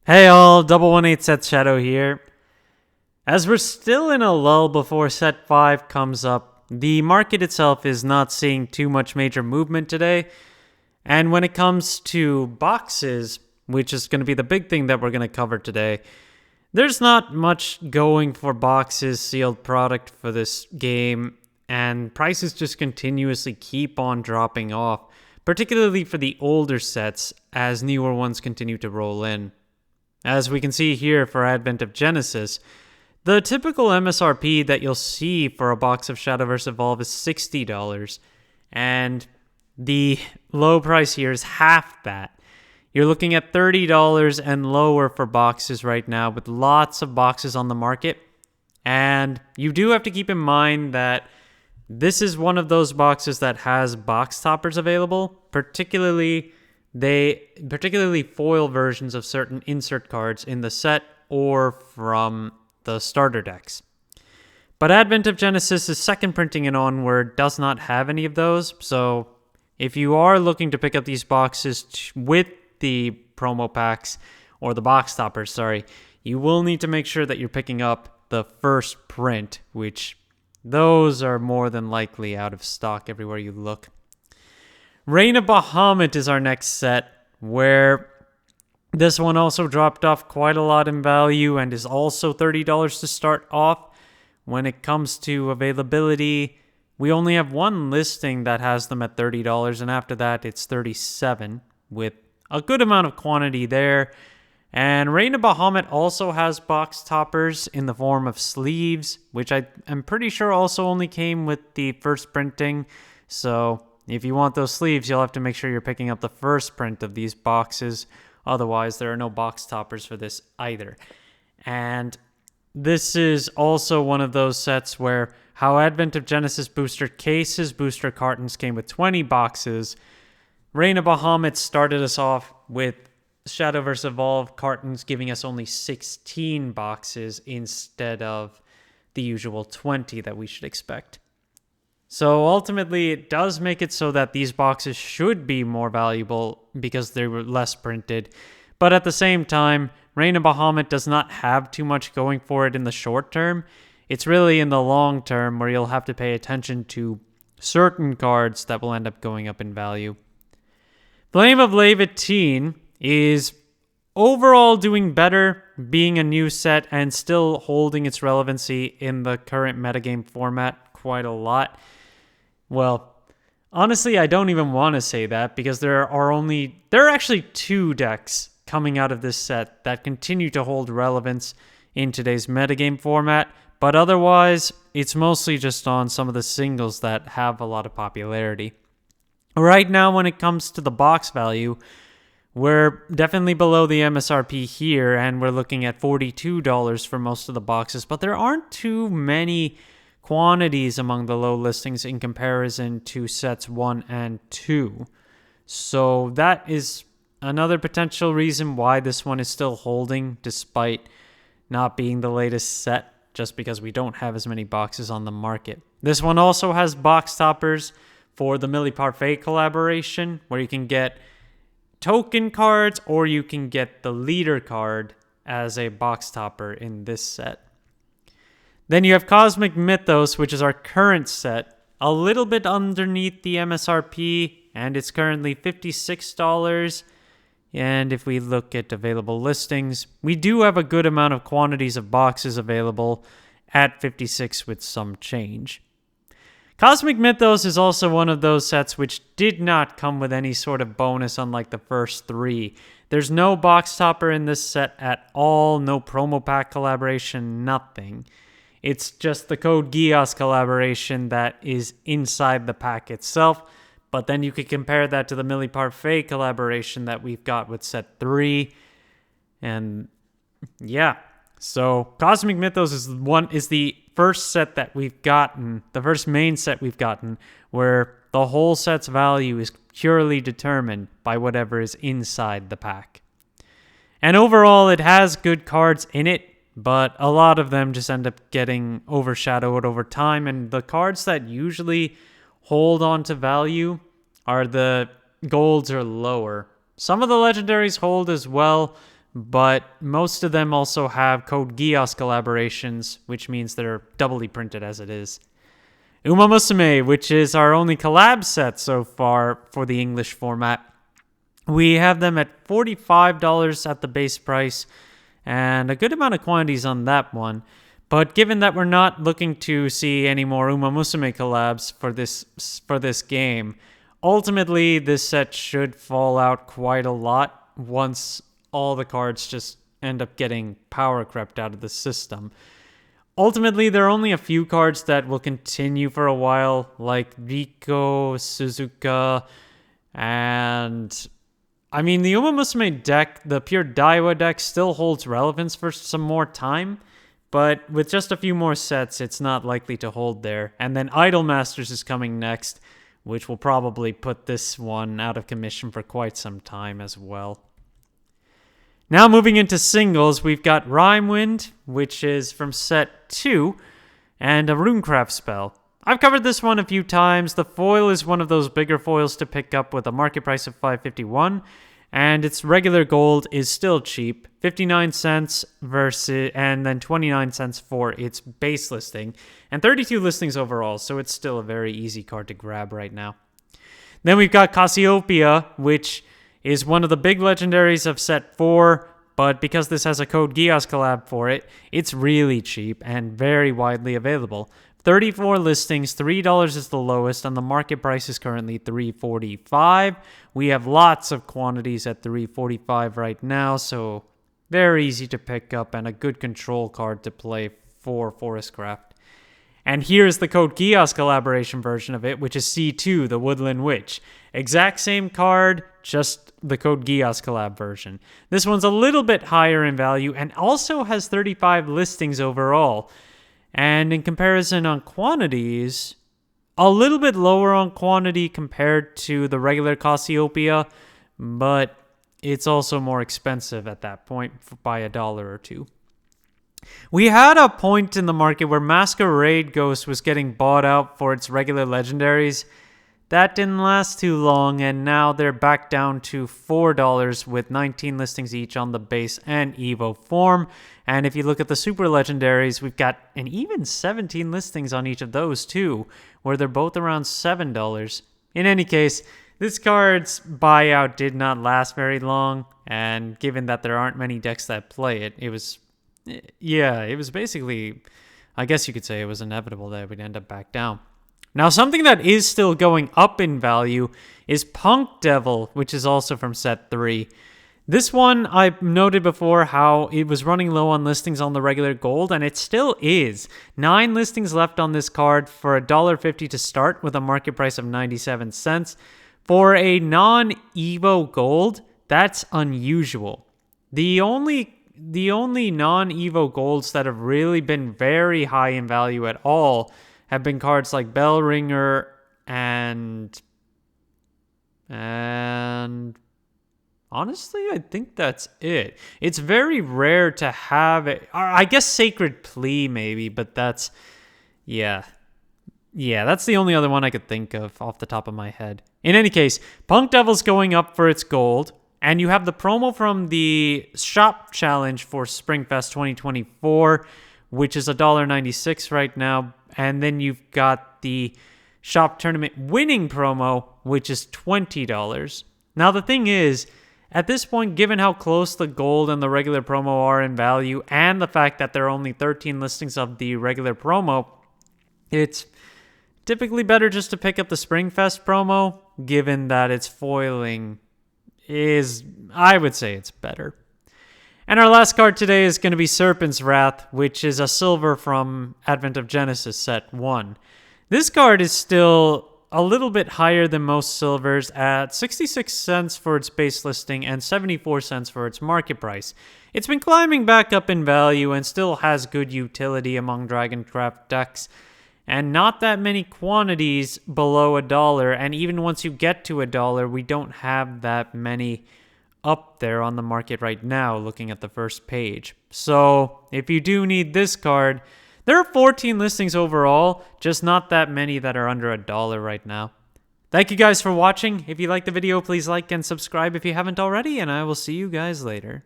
Hey all, 118 Set Shadow here. As we're still in a lull before Set 5 comes up, the market itself is not seeing too much major movement today. And when it comes to boxes, which is going to be the big thing that we're going to cover today, there's not much going for boxes, sealed product for this game, and prices just continuously keep on dropping off, particularly for the older sets as newer ones continue to roll in. As we can see here for Advent of Genesis, the typical MSRP that you'll see for a box of Shadowverse Evolve is $60, and the low price here is half that. You're looking at $30 and lower for boxes right now, with lots of boxes on the market. And you do have to keep in mind that this is one of those boxes that has box toppers available, particularly foil versions of certain insert cards in the set or from the starter decks. But Advent of Genesis' second printing and onward does not have any of those, so if you are looking to pick up these boxes with the promo packs, or the box toppers, sorry, you will need to make sure that you're picking up the first print, which those are more than likely out of stock everywhere you look. Reign of Bahamut is our next set, where this one also dropped off quite a lot in value and is also $30 to start off. When it comes to availability, we only have one listing that has them at $30, and after that it's $37, with a good amount of quantity there. And Reign of Bahamut also has box toppers in the form of sleeves, which I am pretty sure also only came with the first printing, so if you want those sleeves, you'll have to make sure you're picking up the first print of these boxes. Otherwise, there are no box toppers for this either. And this is also one of those sets where how Advent of Genesis booster cases, booster cartons came with 20 boxes. Reign of Bahamut started us off with Shadowverse Evolve cartons giving us only 16 boxes instead of the usual 20 that we should expect. So ultimately, it does make it so that these boxes should be more valuable because they were less printed. But at the same time, Reign of Bahamut does not have too much going for it in the short term. It's really in the long term where you'll have to pay attention to certain cards that will end up going up in value. Flame of Levitine is overall doing better, being a new set and still holding its relevancy in the current metagame format quite a lot. Well, honestly, I don't even want to say that because there are actually two decks coming out of this set that continue to hold relevance in today's metagame format, but otherwise, it's mostly just on some of the singles that have a lot of popularity. Right now, when it comes to the box value, we're definitely below the MSRP here, and we're looking at $42 for most of the boxes, but there aren't too many quantities among the low listings in comparison to sets 1 and 2. So that is another potential reason why this one is still holding despite not being the latest set, just because we don't have as many boxes on the market. This one also has box toppers for the Millie Parfait collaboration, where you can get token cards or you can get the leader card as a box topper in this set. Then you have Cosmic Mythos, which is our current set, a little bit underneath the MSRP, and it's currently $56. And if we look at available listings, we do have a good amount of quantities of boxes available at 56 with some change. Cosmic Mythos is also one of those sets which did not come with any sort of bonus unlike the first three. There's no box topper in this set at all, no promo pack collaboration, nothing. It's just the Code Geass collaboration that is inside the pack itself, but then you could compare that to the Millie Parfait collaboration that we've got with set 3, and yeah. So Cosmic Mythos is the first set that we've gotten, the first main set we've gotten, where the whole set's value is purely determined by whatever is inside the pack. And overall, it has good cards in it, but a lot of them just end up getting overshadowed over time, and the cards that usually hold on to value are the golds or lower. Some of the legendaries hold as well, but most of them also have Code Geass collaborations, which means they're doubly printed as it is. Uma Musume, which is our only collab set so far for the English format. We have them at $45 at the base price, and a good amount of quantities on that one. But given that we're not looking to see any more Uma Musume collabs for this game, ultimately this set should fall out quite a lot once all the cards just end up getting power crept out of the system. Ultimately, there are only a few cards that will continue for a while, like Riko, Suzuka, and I mean, the Uma Musume deck, the pure Daiwa deck, still holds relevance for some more time, but with just a few more sets, it's not likely to hold there. And then Idol Masters is coming next, which will probably put this one out of commission for quite some time as well. Now moving into singles, we've got Rhymewind, which is from set 2, and a Runecraft spell. I've covered this one a few times. The foil is one of those bigger foils to pick up with a market price of $5.51, and its regular gold is still cheap, 59 cents versus, and then 29 cents for its base listing, and 32 listings overall, so it's still a very easy card to grab right now. Then we've got Cassiopeia, which is one of the big legendaries of set 4, but because this has a Code Geass collab for it, it's really cheap and very widely available. 34 listings, $3 is the lowest, and the market price is currently $3.45. We have lots of quantities at $3.45 right now, so very easy to pick up and a good control card to play for Forestcraft. And here's the Code Geass collaboration version of it, which is C2, the Woodland Witch. Exact same card, just the Code Geass collab version. This one's a little bit higher in value and also has 35 listings overall. And in comparison on quantities, a little bit lower on quantity compared to the regular Cassiopeia, but it's also more expensive at that point by $1 or $2. We had a point in the market where Masquerade Ghost was getting bought out for its regular legendaries. That didn't last too long, and now they're back down to $4 with 19 listings each on the base and Evo form. And if you look at the super legendaries, we've got an even 17 listings on each of those too, where they're both around $7. In any case, this card's buyout did not last very long, and given that there aren't many decks that play it, it was basically, I guess you could say it was inevitable that it would end up back down. Now, something that is still going up in value is Punk Devil, which is also from set 3. This one, I've noted before how it was running low on listings on the regular gold, and it still is. 9 listings left on this card for $1.50 to start with a market price of 97 cents. For a non-Evo gold, that's unusual. The only non-Evo golds that have really been very high in value at all have been cards like Bellringer and honestly, I think that's it. It's very rare to have it. I guess Sacred Plea maybe, but that's that's the only other one I could think of off the top of my head. In any case, Punk Devil's going up for its gold. And you have the promo from the shop challenge for Springfest 2024, which is $1.96 right now. And then you've got the shop tournament winning promo, which is $20. Now, the thing is, at this point, given how close the gold and the regular promo are in value, and the fact that there are only 13 listings of the regular promo, it's typically better just to pick up the Springfest promo, given that its foiling I would say it's better. And our last card today is going to be Serpent's Wrath, which is a silver from Advent of Genesis set 1. This card is still a little bit higher than most silvers at 66 cents for its base listing and 74 cents for its market price. It's been climbing back up in value and still has good utility among Dragoncraft decks, and not that many quantities below $1, and even once you get to $1, we don't have that many up there on the market right now looking at the first page. So if you do need this card, there are 14 listings overall, just not that many that are under $1 right now. Thank you guys for watching. If you liked the video, please like and subscribe if you haven't already, and I will see you guys later.